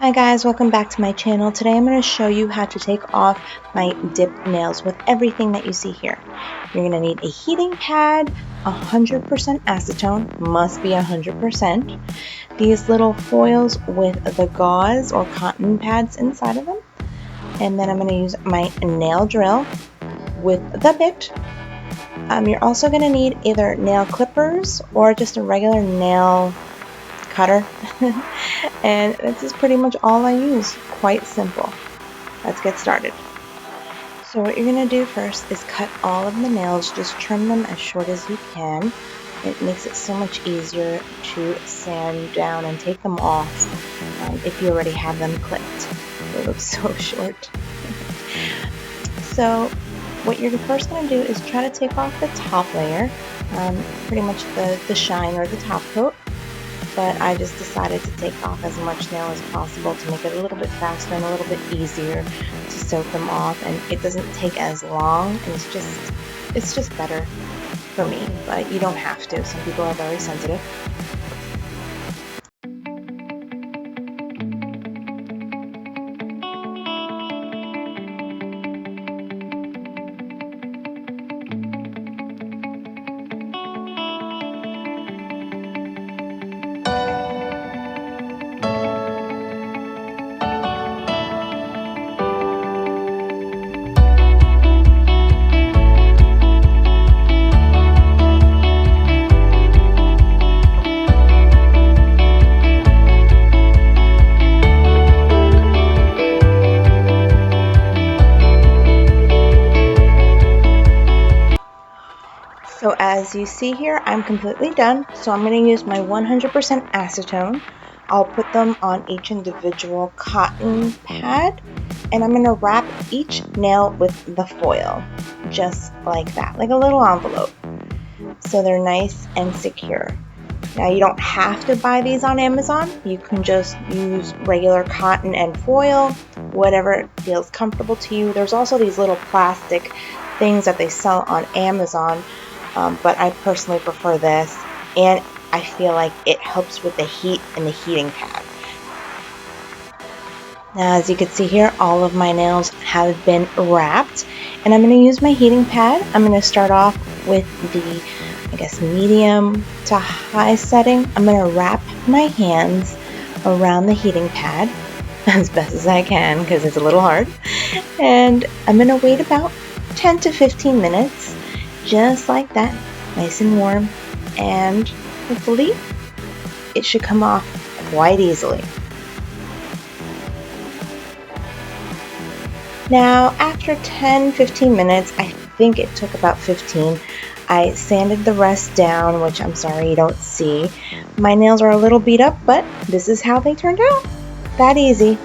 Hi guys, welcome back to my channel. Today I'm going to show you how to take off my dip nails with everything that you see here. You're going to need a heating pad, 100% acetone, must be 100%, these little foils with the gauze or cotton pads inside of them, and then I'm going to use my nail drill with the bit. You're also going to need either nail clippers or just a regular nail cutter. And this is pretty much all I use. Quite simple. Let's get started. So what you're going to do first is cut all of the nails. Just trim them as short as you can. It makes it so much easier to sand down and take them off if you already have them clipped. They look so short. So what you're first going to do is try to take off the top layer, pretty much the shine or the top coat. But I just decided to take off as much nail as possible to make it a little bit faster and a little bit easier to soak them off, and it doesn't take as long, and it's just better for me, but you don't have to. Some people are very sensitive. So as you see here, I'm completely done. So I'm going to use my 100% acetone. I'll put them on each individual cotton pad, and I'm going to wrap each nail with the foil, just like that, like a little envelope. So they're nice and secure. Now you don't have to buy these on Amazon. You can just use regular cotton and foil, whatever feels comfortable to you. There's also these little plastic things that they sell on Amazon. But I personally prefer this, and I feel like it helps with the heat in the heating pad. Now, as you can see here, all of my nails have been wrapped, and I'm going to use my heating pad. I'm going to start off with the, I guess, medium to high setting. I'm going to wrap my hands around the heating pad as best as I can because it's a little hard, and I'm going to wait about 10 to 15 minutes. Just like that, nice and warm, and hopefully it should come off quite easily. Now after 10-15 minutes, I think it took about 15, I sanded the rest down, which I'm sorry you don't see. My nails are a little beat up, but this is how they turned out. That easy.